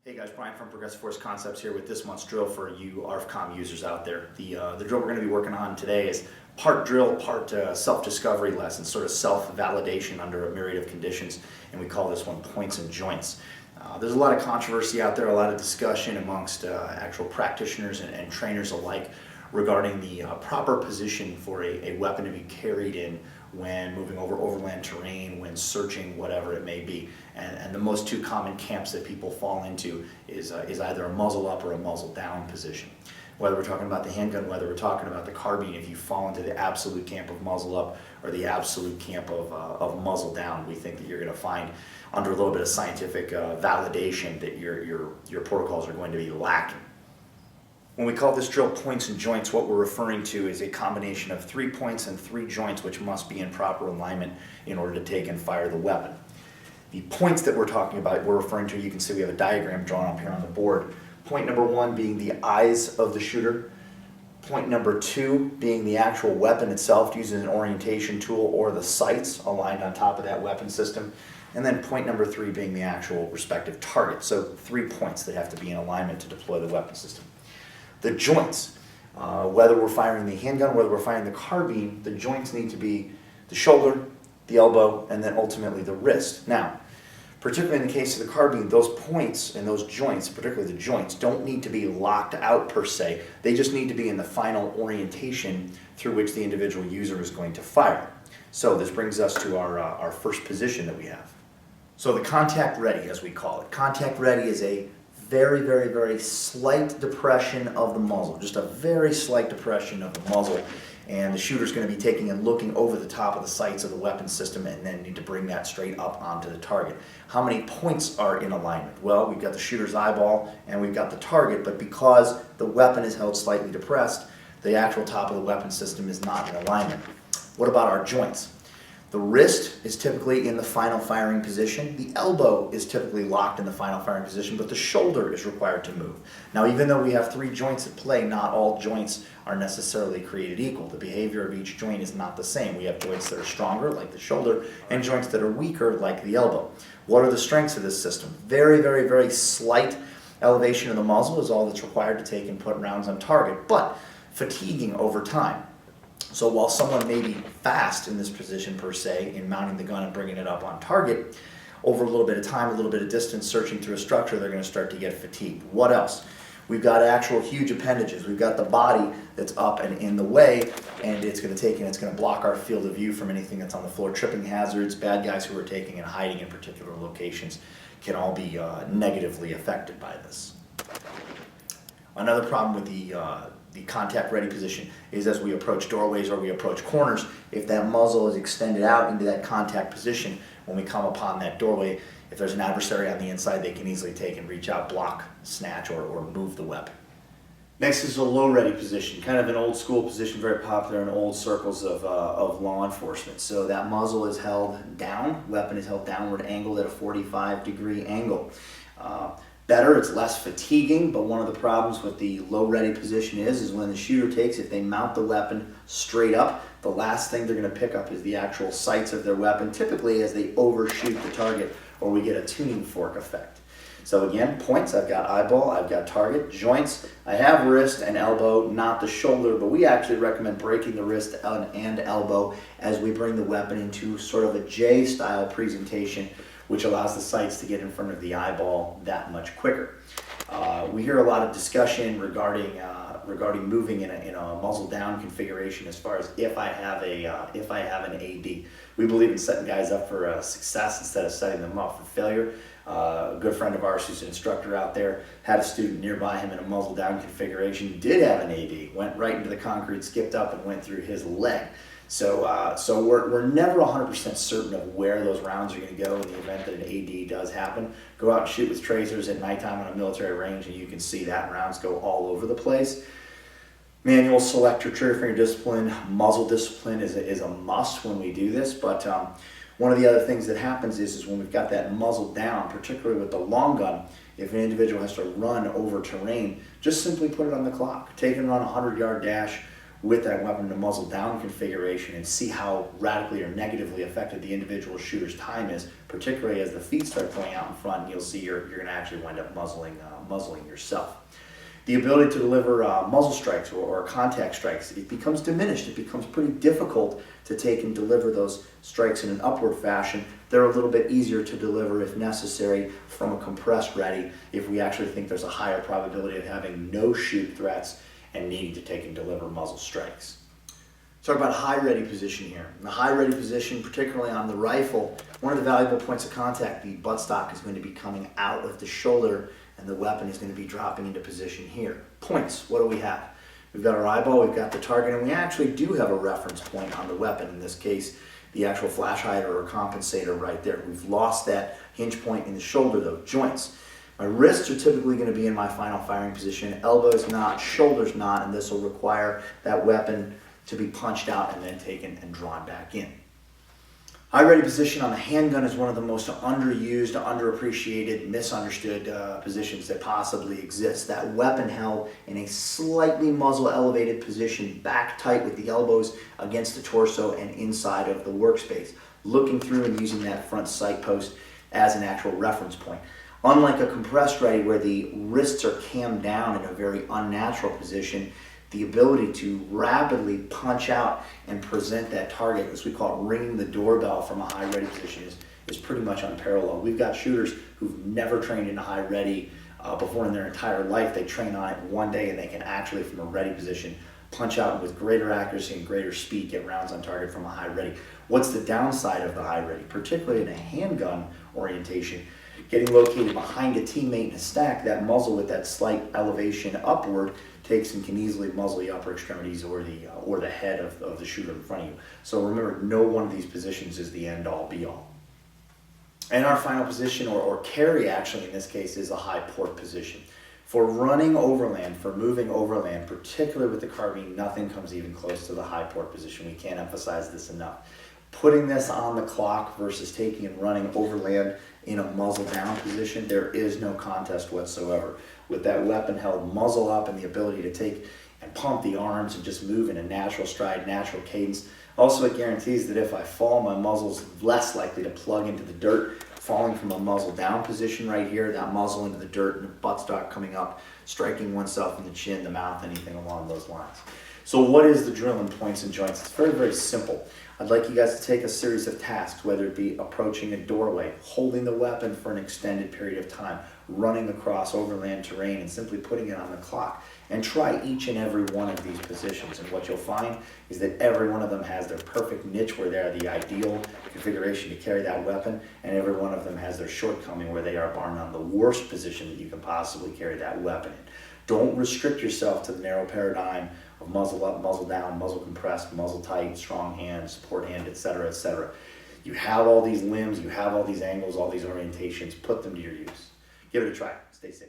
Hey guys, Brian from Progressive Force Concepts here with this month's drill for you ARFCOM users out there. The drill we're going to be working on today is part drill, part self-discovery lesson, sort of self-validation under a myriad of conditions, and we call this one points and joints. There's a lot of controversy out there, a lot of discussion amongst actual practitioners and trainers alike regarding the proper position for a weapon to be carried in when moving over overland terrain, when searching, whatever it may be. And the most two common camps that people fall into is either a muzzle up or a muzzle down position. Whether we're talking about the handgun, whether we're talking about the carbine, if you fall into the absolute camp of muzzle up or the absolute camp of muzzle down, we think that you're going to find under a little bit of scientific validation that your protocols are going to be lacking. When we call this drill points and joints, what we're referring to is a combination of 3 points and 3 joints which must be in proper alignment in order to take and fire the weapon. The points that we're talking about, we're referring to, you can see we have a diagram drawn up here on the board. Point number 1 being the eyes of the shooter. Point number 2 being the actual weapon itself using an orientation tool or the sights aligned on top of that weapon system. And then point number 3 being the actual respective target. So 3 points that have to be in alignment to deploy the weapon system. The joints, whether we're firing the handgun, whether we're firing the carbine, the joints need to be the shoulder, the elbow, and then ultimately the wrist. Now, particularly in the case of the carbine, those points and those joints, particularly the joints, don't need to be locked out per se. They just need to be in the final orientation through which the individual user is going to fire. So this brings us to our first position that we have. So the contact ready, as we call it. Contact ready is a very, very, very slight depression of the muzzle, just a very slight depression of the muzzle, and the shooter's going to be taking and looking over the top of the sights of the weapon system and then need to bring that straight up onto the target. How many points are in alignment? Well, we've got the shooter's eyeball and we've got the target, but because the weapon is held slightly depressed, the actual top of the weapon system is not in alignment. What about our joints? The wrist is typically in the final firing position. The elbow is typically locked in the final firing position, but the shoulder is required to move. Now, even though we have 3 joints at play, not all joints are necessarily created equal. The behavior of each joint is not the same. We have joints that are stronger, like the shoulder, and joints that are weaker, like the elbow. What are the strengths of this system? Very, very, very slight elevation of the muzzle is all that's required to take and put rounds on target, but fatiguing over time. So while someone may be fast in this position per se, in mounting the gun and bringing it up on target, over a little bit of time, a little bit of distance, searching through a structure, they're going to start to get fatigued. What else? We've got actual huge appendages. We've got the body that's up and in the way, and it's going to take and it's going to block our field of view from anything that's on the floor. Tripping hazards, bad guys who are taking and hiding in particular locations can all be negatively affected by this. Another problem with the contact ready position is as we approach doorways or we approach corners, if that muzzle is extended out into that contact position, when we come upon that doorway, if there's an adversary on the inside, they can easily take and reach out, block, snatch, or move the weapon. Next is a low ready position, kind of an old school position, very popular in old circles of law enforcement. So that muzzle is held down, weapon is held downward angled at a 45-degree angle. Better, it's less fatiguing, but one of the problems with the low ready position is when the shooter takes, if they mount the weapon straight up, the last thing they're going to pick up is the actual sights of their weapon, typically as they overshoot the target, or we get a tuning fork effect. So again, points, I've got eyeball, I've got target. Joints, I have wrist and elbow, not the shoulder, but we actually recommend breaking the wrist and elbow as we bring the weapon into sort of a J-style presentation, which allows the sights to get in front of the eyeball that much quicker. We hear a lot of discussion regarding moving in a muzzle down configuration as far as if I have an AD. We believe in setting guys up for success instead of setting them up for failure. A good friend of ours who's an instructor out there had a student nearby him in a muzzle down configuration, did have an AD, went right into the concrete, skipped up and went through his leg. So we're never 100% certain of where those rounds are going to go in the event that an AD does happen. Go out and shoot with tracers at nighttime on a military range and you can see that rounds go all over the place. Manual selector trigger finger discipline, muzzle discipline is a must when we do this, but one of the other things that happens is when we've got that muzzle down, particularly with the long gun, if an individual has to run over terrain, just simply put it on the clock. Take and run a 100-yard dash with that weapon to muzzle down configuration and see how radically or negatively affected the individual shooter's time is, particularly as the feet start going out in front, and you'll see you're going to actually wind up muzzling yourself. The ability to deliver muzzle strikes or contact strikes, it becomes diminished. It becomes pretty difficult to take and deliver those strikes in an upward fashion. They're a little bit easier to deliver if necessary from a compressed ready if we actually think there's a higher probability of having no shoot threats and needing to take and deliver muzzle strikes. Talk about high ready position here. In the high ready position, particularly on the rifle, one of the valuable points of contact, the buttstock is going to be coming out of the shoulder and the weapon is going to be dropping into position here. Points, what do we have? We've got our eyeball, we've got the target, and we actually do have a reference point on the weapon, in this case, the actual flash hider or compensator right there. We've lost that hinge point in the shoulder though, joints. My wrists are typically going to be in my final firing position, elbows not, shoulders not, and this will require that weapon to be punched out and then taken and drawn back in. High ready position on the handgun is one of the most underused, underappreciated, misunderstood positions that possibly exist. That weapon held in a slightly muzzle elevated position, back tight with the elbows against the torso and inside of the workspace, looking through and using that front sight post as an actual reference point. Unlike a compressed ready where the wrists are cammed down in a very unnatural position, the ability to rapidly punch out and present that target, as we call it, ringing the doorbell from a high ready position, is pretty much unparalleled. We've got shooters who've never trained in a high ready before in their entire life. They train on it one day and they can actually, from a ready position, punch out with greater accuracy and greater speed, get rounds on target from a high ready. What's the downside of the high ready, particularly in a handgun orientation? Getting located behind a teammate in a stack, that muzzle with that slight elevation upward takes and can easily muzzle the upper extremities or the head of the shooter in front of you. So remember, no one of these positions is the end all be all. And our final position, or carry actually in this case, is a high port position. For running overland, for moving overland, particularly with the carbine, nothing comes even close to the high port position. We can't emphasize this enough. Putting this on the clock versus taking and running overland in a muzzle down position, there is no contest whatsoever. With that weapon held muzzle up and the ability to take and pump the arms and just move in a natural stride, natural cadence. Also, it guarantees that if I fall, my muzzle's less likely to plug into the dirt. Falling from a muzzle down position right here, that muzzle into the dirt and the buttstock coming up, striking oneself in the chin, the mouth, anything along those lines. So what is the drill in points and joints? It's very, very simple. I'd like you guys to take a series of tasks, whether it be approaching a doorway, holding the weapon for an extended period of time, running across overland terrain and simply putting it on the clock, and try each and every one of these positions. And what you'll find is that every one of them has their perfect niche where they're the ideal configuration to carry that weapon, and every one of them has their shortcoming where they are bar none the worst position that you can possibly carry that weapon in. Don't restrict yourself to the narrow paradigm of muzzle up, muzzle down, muzzle compressed, muzzle tight, strong hand, support hand, etc., etc. You have all these limbs, you have all these angles, all these orientations, put them to your use. Give it a try. Stay safe.